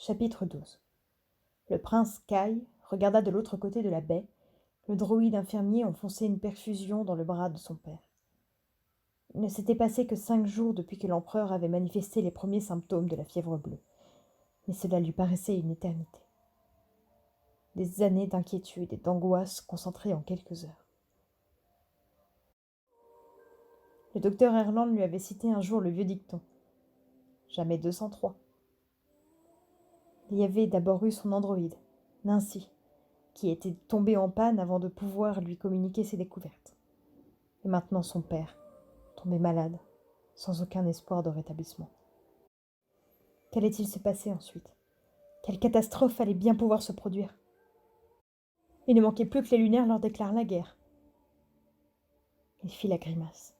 Chapitre 12. Le prince Kai regarda de l'autre côté de la baie, le droïde infirmier enfonçait une perfusion dans le bras de son père. Il ne s'était passé que 5 jours depuis que l'empereur avait manifesté les premiers symptômes de la fièvre bleue, mais cela lui paraissait une éternité. Des années d'inquiétude et d'angoisse concentrées en quelques heures. Le docteur Erland lui avait cité un jour le vieux dicton. Jamais 203. Il y avait d'abord eu son androïde, Nancy, qui était tombée en panne avant de pouvoir lui communiquer ses découvertes. Et maintenant son père, tombé malade, sans aucun espoir de rétablissement. Qu'allait-il se passer ensuite? Quelle catastrophe allait bien pouvoir se produire? Il ne manquait plus que les lunaires leur déclarent la guerre. Il fit la grimace.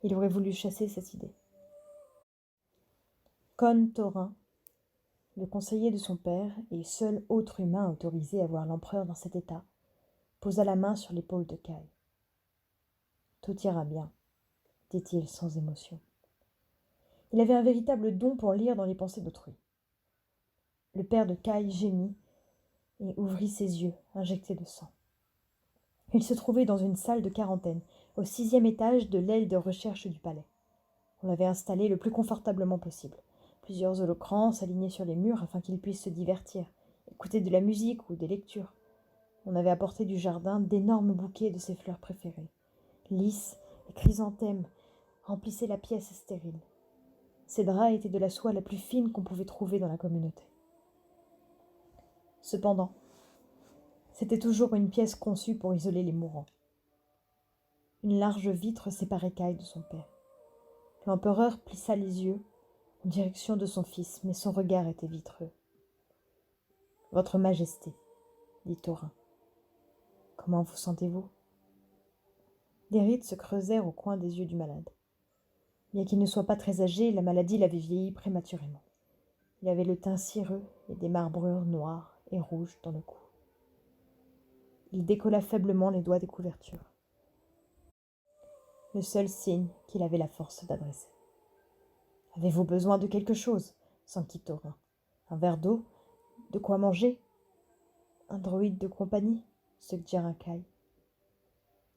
Il aurait voulu chasser cette idée. Con Thorin, le conseiller de son père et seul autre humain autorisé à voir l'empereur dans cet état, posa la main sur l'épaule de Kai. « Tout ira bien, dit-il sans émotion. Il avait un véritable don pour lire dans les pensées d'autrui. Le père de Kai gémit et ouvrit ses yeux, injectés de sang. Il se trouvait dans une salle de quarantaine, au 6e étage de l'aile de recherche du palais. On l'avait installé le plus confortablement possible. Plusieurs holocrans s'alignaient sur les murs afin qu'il puisse se divertir, écouter de la musique ou des lectures. On avait apporté du jardin d'énormes bouquets de ses fleurs préférées. Lys et chrysanthèmes remplissaient la pièce stérile. Ces draps étaient de la soie la plus fine qu'on pouvait trouver dans la communauté. Cependant, c'était toujours une pièce conçue pour isoler les mourants. Une large vitre séparait Kai de son père. L'empereur plissa les yeux en direction de son fils, mais son regard était vitreux. « Votre Majesté, dit Thorin, comment vous sentez-vous » Des rides se creusèrent au coin des yeux du malade. Bien qu'il ne soit pas très âgé, la maladie l'avait vieilli prématurément. Il avait le teint cireux et des marbrures noires et rouges dans le cou. Il décolla faiblement les doigts des couvertures. Le seul signe qu'il avait la force d'adresser. « Avez-vous besoin de quelque chose » s'enquit Thorin. « Un verre d'eau? De quoi manger ?»« Un droïde de compagnie » suggéra Kai.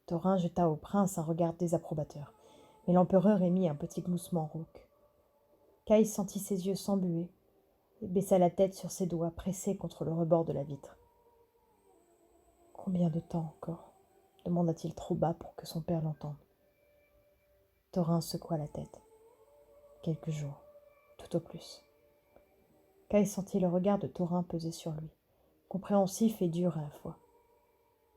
Thorin jeta au prince un regard désapprobateur, mais l'empereur émit un petit gloussement rauque. Kai sentit ses yeux s'embuer et baissa la tête sur ses doigts pressés contre le rebord de la vitre. « Combien de temps encore » demanda-t-il trop bas pour que son père l'entende. Thorin secoua la tête. « Quelques jours, tout au plus. » Kai sentit le regard de Thorin peser sur lui, compréhensif et dur à la fois.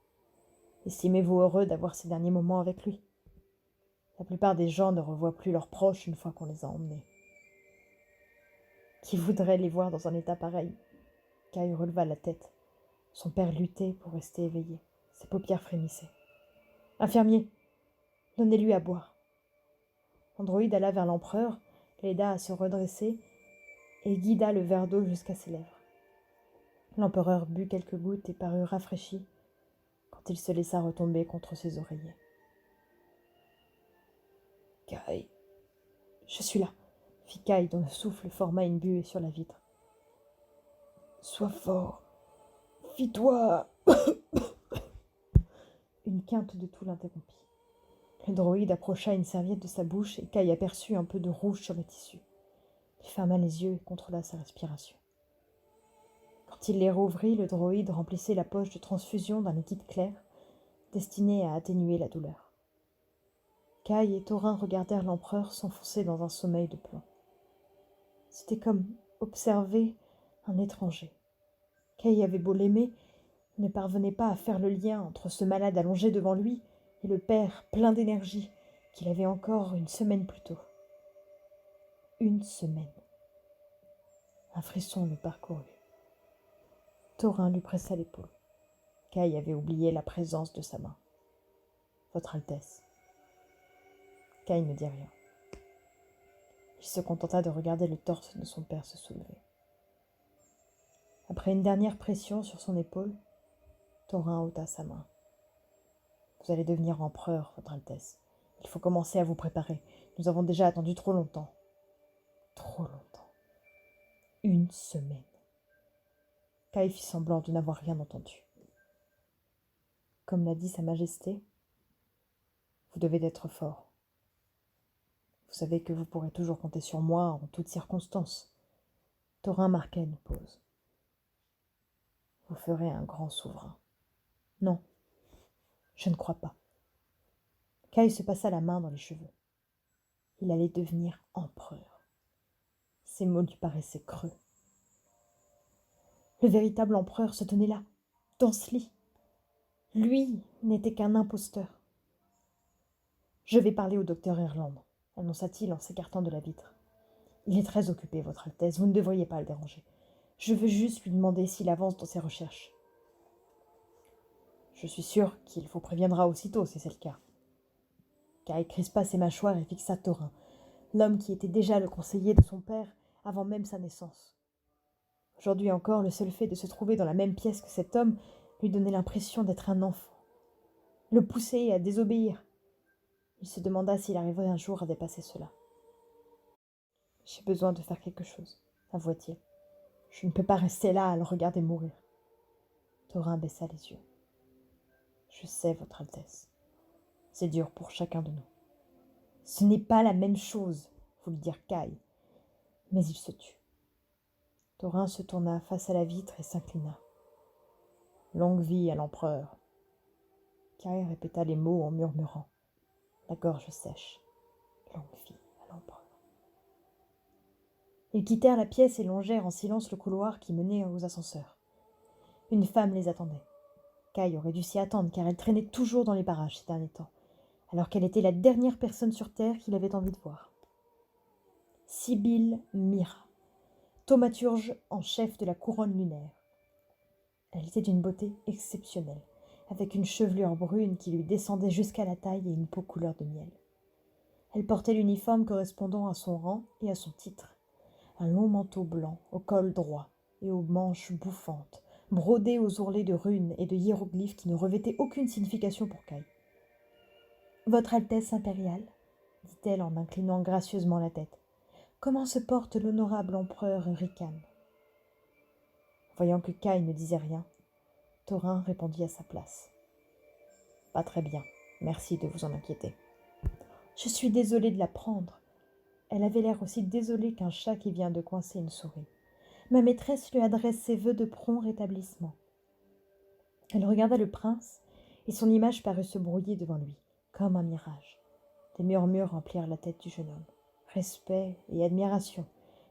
« Estimez-vous heureux d'avoir ces derniers moments avec lui ? La plupart des gens ne revoient plus leurs proches une fois qu'on les a emmenés. » Qui voudrait les voir dans un état pareil ? Kai releva la tête. Son père luttait pour rester éveillé. Ses paupières frémissaient. « Infirmier, donnez-lui à boire. » L'androïde alla vers l'empereur, l'aida à se redresser et guida le verre d'eau jusqu'à ses lèvres. L'empereur but quelques gouttes et parut rafraîchi quand il se laissa retomber contre ses oreillers. « Kai, je suis là, » fit Kai dont le souffle forma une buée sur la vitre. « Sois fort, fie-toi !» Une quinte de toux l'interrompit. Le droïde approcha une serviette de sa bouche et Kai aperçut un peu de rouge sur le tissu. Il ferma les yeux et contrôla sa respiration. Quand il les rouvrit, le droïde remplissait la poche de transfusion d'un liquide clair, destiné à atténuer la douleur. Kai et Thorin regardèrent l'empereur s'enfoncer dans un sommeil de plomb. C'était comme observer un étranger. Kai avait beau l'aimer, il ne parvenait pas à faire le lien entre ce malade allongé devant lui et le père plein d'énergie qu'il avait encore une semaine plus tôt. Une semaine. Un frisson le parcourut. Thorin lui pressa l'épaule. Kai avait oublié la présence de sa main. « Votre Altesse. » Kai ne dit rien. Il se contenta de regarder le torse de son père se soulever. Après une dernière pression sur son épaule, Thorin ôta sa main. « Vous allez devenir empereur, Votre Altesse. Il faut commencer à vous préparer. Nous avons déjà attendu trop longtemps. » Trop longtemps. Une semaine. Kai fit semblant de n'avoir rien entendu. Comme l'a dit Sa Majesté, vous devez être fort. Vous savez que vous pourrez toujours compter sur moi en toutes circonstances. Thorin marqua une pause. Vous ferez un grand souverain. Non, je ne crois pas. Kai se passa la main dans les cheveux. Il allait devenir empereur. Ces mots lui paraissaient creux. Le véritable empereur se tenait là, dans ce lit. Lui n'était qu'un imposteur. Je vais parler au docteur Irlande, annonça-t-il en s'écartant de la vitre. Il est très occupé, Votre Altesse, vous ne devriez pas le déranger. Je veux juste lui demander s'il avance dans ses recherches. Je suis sûr qu'il vous préviendra aussitôt, si c'est le cas. Kai crispa ses mâchoires et fixa Thorin, l'homme qui était déjà le conseiller de son père avant même sa naissance. Aujourd'hui encore, le seul fait de se trouver dans la même pièce que cet homme lui donnait l'impression d'être un enfant, le poussait à désobéir. Il se demanda s'il arriverait un jour à dépasser cela. « J'ai besoin de faire quelque chose, avoua-t-il. Je ne peux pas rester là à le regarder mourir. » Thorin baissa les yeux. « Je sais, Votre Altesse. C'est dur pour chacun de nous. Ce n'est pas la même chose, voulut dire Kai, mais il se tut. » Thorin se tourna face à la vitre et s'inclina. « Longue vie à l'empereur. » Kai répéta les mots en murmurant, la gorge sèche. « Longue vie à l'empereur. » Ils quittèrent la pièce et longèrent en silence le couloir qui menait aux ascenseurs. Une femme les attendait. Kai aurait dû s'y attendre car elle traînait toujours dans les parages ces derniers temps, alors qu'elle était la dernière personne sur Terre qu'il avait envie de voir. Sibylle Mira, thaumaturge en chef de la couronne lunaire. Elle était d'une beauté exceptionnelle, avec une chevelure brune qui lui descendait jusqu'à la taille et une peau couleur de miel. Elle portait l'uniforme correspondant à son rang et à son titre, un long manteau blanc au col droit et aux manches bouffantes, brodé aux ourlets de runes et de hiéroglyphes qui ne revêtaient aucune signification pour Kai. « Votre Altesse impériale, dit-elle en inclinant gracieusement la tête, comment se porte l'honorable empereur Rican ?» Voyant que Kai ne disait rien, Thorin répondit à sa place. « Pas très bien, merci de vous en inquiéter. »« Je suis désolée de l'apprendre. » Elle avait l'air aussi désolée qu'un chat qui vient de coincer une souris. Ma maîtresse lui adresse ses vœux de prompt rétablissement. Elle regarda le prince, et son image parut se brouiller devant lui, comme un mirage. Des murmures remplirent la tête du jeune homme. Respect et admiration,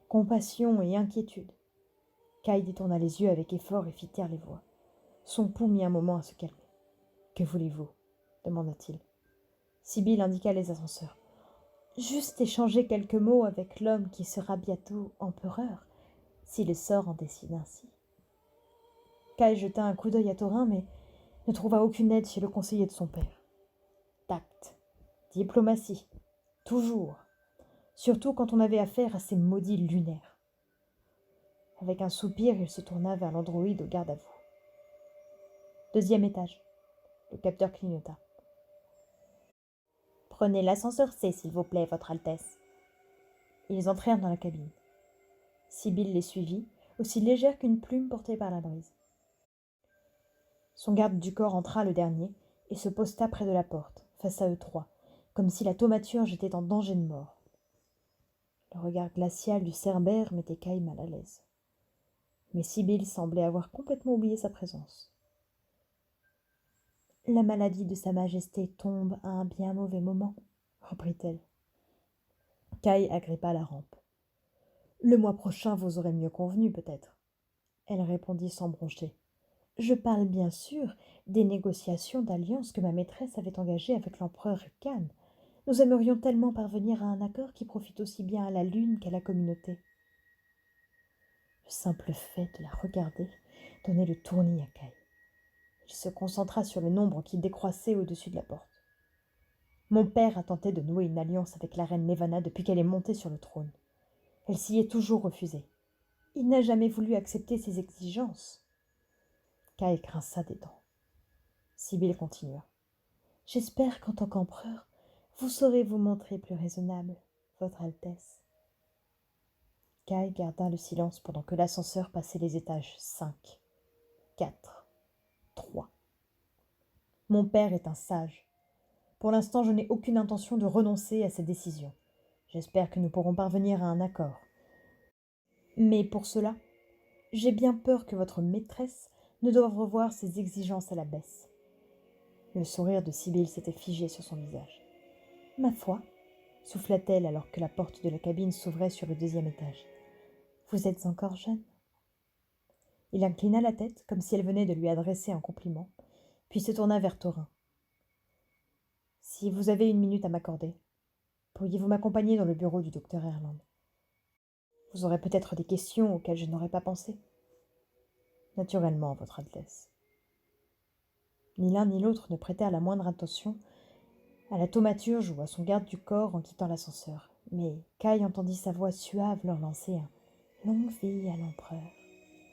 compassion et inquiétude. Kai détourna les yeux avec effort et fit taire les voix. Son pouls mit un moment à se calmer. « Que voulez-vous » demanda-t-il. Sibylle indiqua les ascenseurs. « Juste échanger quelques mots avec l'homme qui sera bientôt empereur, si le sort en décide ainsi. » Kai jeta un coup d'œil à Thorin, mais ne trouva aucune aide chez le conseiller de son père. Tact, diplomatie, toujours, surtout quand on avait affaire à ces maudits lunaires. Avec un soupir, il se tourna vers l'androïde au garde-à-vous. « 2e étage. » Le capteur clignota. « Prenez l'ascenseur C, s'il vous plaît, Votre Altesse. » Ils entrèrent dans la cabine. Sibylle les suivit, aussi légère qu'une plume portée par la brise. Son garde du corps entra le dernier et se posta près de la porte, face à eux trois, comme si la thaumaturge était en danger de mort. Le regard glacial du cerbère mettait Kai mal à l'aise. Mais Sibylle semblait avoir complètement oublié sa présence. « La maladie de Sa Majesté tombe à un bien mauvais moment, » reprit-elle. Kai agrippa la rampe. « Le mois prochain vous aurez mieux convenu, peut-être. » Elle répondit sans broncher. « Je parle bien sûr des négociations d'alliance que ma maîtresse avait engagées avec l'empereur Rican. Nous aimerions tellement parvenir à un accord qui profite aussi bien à la lune qu'à la communauté. » Le simple fait de la regarder donnait le tournis à Kai. Il se concentra sur le nombre qui décroissait au-dessus de la porte. « Mon père a tenté de nouer une alliance avec la reine Levana depuis qu'elle est montée sur le trône. Elle s'y est toujours refusée. Il n'a jamais voulu accepter ses exigences. » Kai grinça des dents. Sibylle continua. « J'espère qu'en tant qu'empereur, vous saurez vous montrer plus raisonnable, Votre Altesse. » Kai garda le silence pendant que l'ascenseur passait les étages 5 4, 3. Mon père est un sage. Pour l'instant, je n'ai aucune intention de renoncer à cette décision. J'espère que nous pourrons parvenir à un accord. Mais pour cela, j'ai bien peur que votre maîtresse ne doive revoir ses exigences à la baisse. Le sourire de Sibylle s'était figé sur son visage. Ma foi, souffla-t-elle alors que la porte de la cabine s'ouvrait sur le 2e étage. Vous êtes encore jeune. Il inclina la tête comme si elle venait de lui adresser un compliment, puis se tourna vers Thorin. Si vous avez 1 minute à m'accorder, pourriez-vous m'accompagner dans le bureau du docteur Erland? Vous aurez peut-être des questions auxquelles je n'aurais pas pensé. Naturellement, Votre Altesse. Ni l'un ni l'autre ne prêtèrent la moindre attention à la thaumaturge ou à son garde du corps en quittant l'ascenseur, mais Kai entendit sa voix suave leur lancer un « longue vie à l'empereur »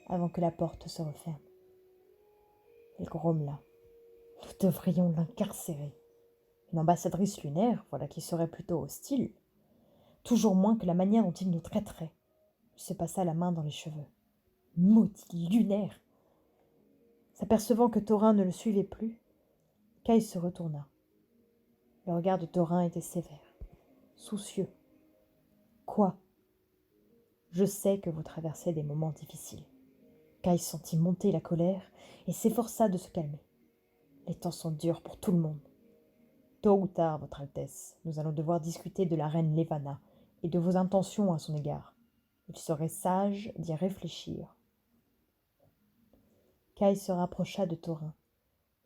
avant que la porte se referme. Il grommela. « Nous devrions l'incarcérer. Une ambassadrice lunaire, voilà qui serait plutôt hostile. Toujours moins que la manière dont il nous traiterait. » Il se passa la main dans les cheveux. « Maudit lunaire !» S'apercevant que Thorin ne le suivait plus, Kai se retourna. Le regard de Thorin était sévère, soucieux. « Quoi ? Je sais que vous traversez des moments difficiles. » Kai sentit monter la colère et s'efforça de se calmer. Les temps sont durs pour tout le monde. Tôt ou tard, Votre Altesse, nous allons devoir discuter de la reine Levana et de vos intentions à son égard. Il serait sage d'y réfléchir. Kai se rapprocha de Thorin,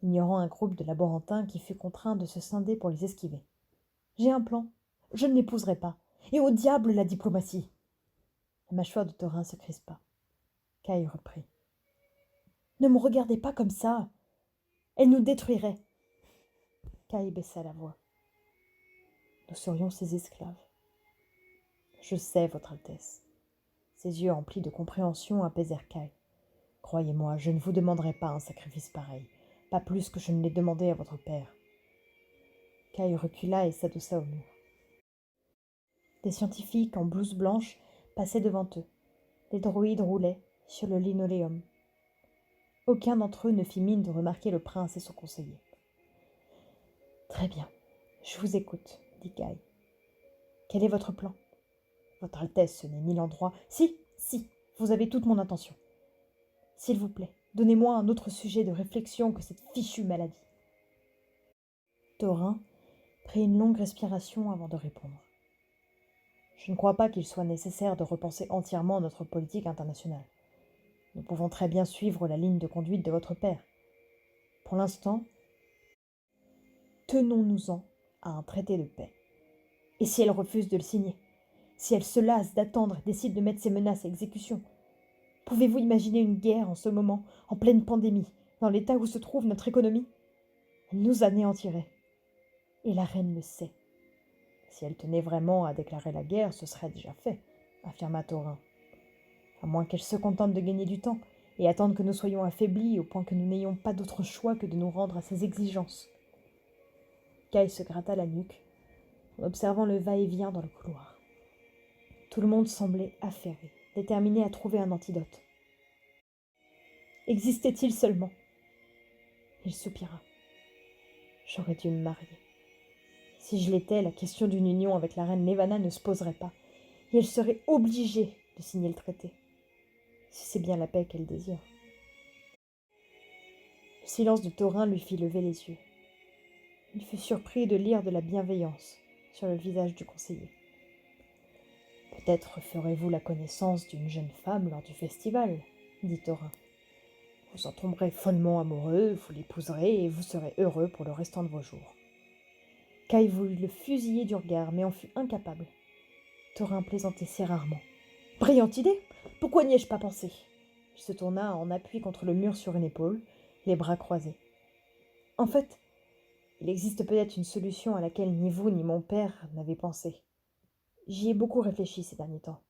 ignorant un groupe de laborantins qui fut contraint de se scinder pour les esquiver. « J'ai un plan. Je ne l'épouserai pas. Et au diable la diplomatie !» La mâchoire de Thorin se crispa. Kai reprit. « Ne me regardez pas comme ça. Elle nous détruirait. » Kai baissa la voix. « Nous serions ses esclaves. »« Je sais, Votre Altesse. » Ses yeux emplis de compréhension apaisèrent Kai. « Croyez-moi, je ne vous demanderai pas un sacrifice pareil, pas plus que je ne l'ai demandé à votre père. » Kai recula et s'adossa au mur. Des scientifiques en blouse blanche passaient devant eux. Les droïdes roulaient sur le linoléum. Aucun d'entre eux ne fit mine de remarquer le prince et son conseiller. « Très bien, je vous écoute, » dit Kai. « Quel est votre plan ? Votre Altesse, ce n'est ni l'endroit... » Si, vous avez toute mon attention. S'il vous plaît, donnez-moi un autre sujet de réflexion que cette fichue maladie. Thorin prit une longue respiration avant de répondre. Je ne crois pas qu'il soit nécessaire de repenser entièrement notre politique internationale. Nous pouvons très bien suivre la ligne de conduite de votre père. Pour l'instant, tenons-nous-en à un traité de paix. Et si elle refuse de le signer ? Si elle se lasse d'attendre et décide de mettre ses menaces à exécution ? Pouvez-vous imaginer une guerre en ce moment, en pleine pandémie, dans l'état où se trouve notre économie ? Elle nous anéantirait. Et la reine le sait. Si elle tenait vraiment à déclarer la guerre, ce serait déjà fait, affirma Thorin. À moins qu'elle se contente de gagner du temps et attendre que nous soyons affaiblis au point que nous n'ayons pas d'autre choix que de nous rendre à ses exigences. Kai se gratta la nuque, en observant le va-et-vient dans le couloir. Tout le monde semblait affairé, déterminé à trouver un antidote. Existait-il seulement ? Il soupira. J'aurais dû me marier. Si je l'étais, la question d'une union avec la reine Levana ne se poserait pas, et elle serait obligée de signer le traité, si c'est bien la paix qu'elle désire. Le silence de Thorin lui fit lever les yeux. Il fut surpris de lire de la bienveillance sur le visage du conseiller. « Peut-être ferez-vous la connaissance d'une jeune femme lors du festival, » dit Thorin. « Vous en tomberez follement amoureux, vous l'épouserez et vous serez heureux pour le restant de vos jours. » Kai voulut le fusiller du regard, mais en fut incapable. Thorin plaisantait si rarement. « Brillante idée ! Pourquoi n'y ai-je pas pensé ?» Il se tourna en appui contre le mur sur une épaule, les bras croisés. « En fait, il existe peut-être une solution à laquelle ni vous ni mon père n'avez pensé. J'y ai beaucoup réfléchi ces derniers temps. »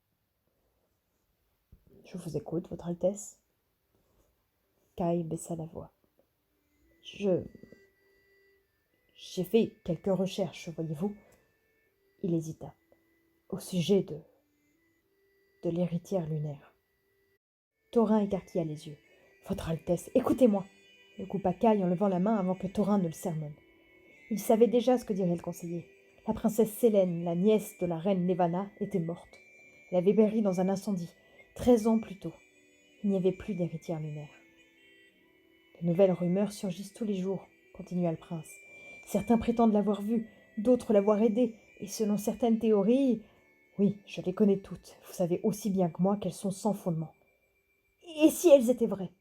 « Je vous écoute, Votre Altesse. » Kai baissa la voix. « J'ai fait quelques recherches, voyez-vous. » Il hésita. « Au sujet de l'héritière lunaire. » Thorin écarquilla les yeux. Votre Altesse, écoutez-moi, le coupa Caille en levant la main avant que Thorin ne le sermonne. Il savait déjà ce que dirait le conseiller. La princesse Sélène, la nièce de la reine Lévana, était morte. Elle avait péri dans un incendie, 13 ans plus tôt. Il n'y avait plus d'héritière lunaire. De nouvelles rumeurs surgissent tous les jours, continua le prince. Certains prétendent l'avoir vue, d'autres l'avoir aidée, et selon certaines théories... Oui, je les connais toutes. Vous savez aussi bien que moi qu'elles sont sans fondement. Et si elles étaient vraies?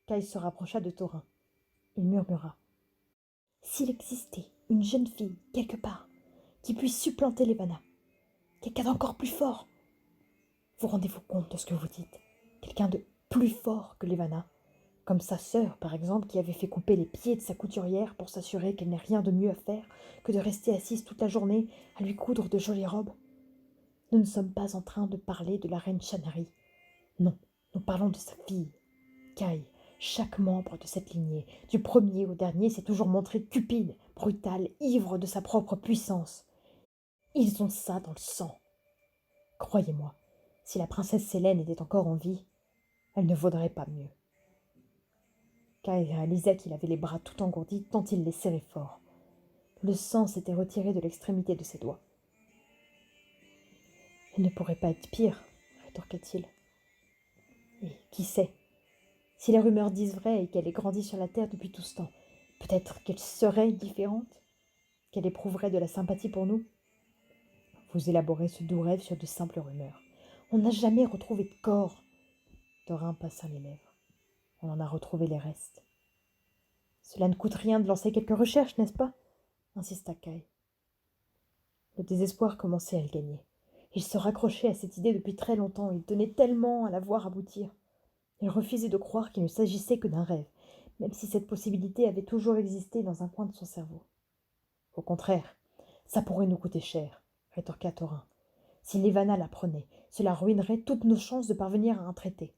Caille se rapprocha de Thorin. Il murmura. S'il existait une jeune fille, quelque part, qui puisse supplanter Lévana, quelqu'un d'encore plus fort, vous rendez-vous compte de ce que vous dites? Quelqu'un de plus fort que Lévana, comme sa sœur, par exemple, qui avait fait couper les pieds de sa couturière pour s'assurer qu'elle n'ait rien de mieux à faire que de rester assise toute la journée à lui coudre de jolies robes. Nous ne sommes pas en train de parler de la reine Chanari. Non, nous parlons de sa fille, Caille. Chaque membre de cette lignée, du premier au dernier, s'est toujours montré cupide, brutal, ivre de sa propre puissance. Ils ont ça dans le sang. Croyez-moi, si la princesse Sélène était encore en vie, elle ne vaudrait pas mieux. Caille réalisa qu'il avait les bras tout engourdis tant il les serrait fort. Le sang s'était retiré de l'extrémité de ses doigts. Elle ne pourrait pas être pire, rétorqua-t-il. Et qui sait? Si les rumeurs disent vrai et qu'elle ait grandi sur la terre depuis tout ce temps, peut-être qu'elle serait différente, qu'elle éprouverait de la sympathie pour nous. Vous élaborez ce doux rêve sur de simples rumeurs. On n'a jamais retrouvé de corps. Thorin passa les lèvres. On en a retrouvé les restes. Cela ne coûte rien de lancer quelques recherches, n'est-ce pas? Insista Caille. Le désespoir commençait à le gagner. Il se raccrochait à cette idée depuis très longtemps. Il tenait tellement à la voir aboutir. Il refusait de croire qu'il ne s'agissait que d'un rêve, même si cette possibilité avait toujours existé dans un coin de son cerveau. Au contraire, ça pourrait nous coûter cher, rétorqua Thorin. Si Lévana l'apprenait, cela ruinerait toutes nos chances de parvenir à un traité.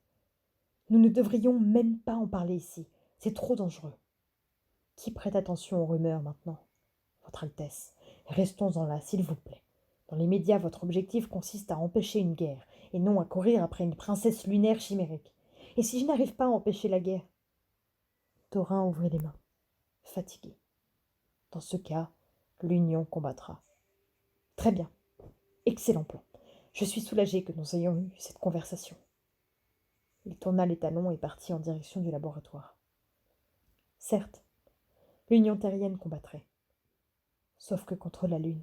Nous ne devrions même pas en parler ici. C'est trop dangereux. Qui prête attention aux rumeurs maintenant? Votre Altesse, restons-en là, s'il vous plaît. Dans les médias, votre objectif consiste à empêcher une guerre, et non à courir après une princesse lunaire chimérique. Et si je n'arrive pas à empêcher la guerre? Thorin ouvrit les mains, fatigué. Dans ce cas, l'Union combattra. Très bien. Excellent plan. Je suis soulagé que nous ayons eu cette conversation. Il tourna les talons et partit en direction du laboratoire. Certes, l'Union terrienne combattrait. Sauf que contre la Lune,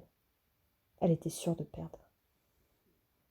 elle était sûre de perdre.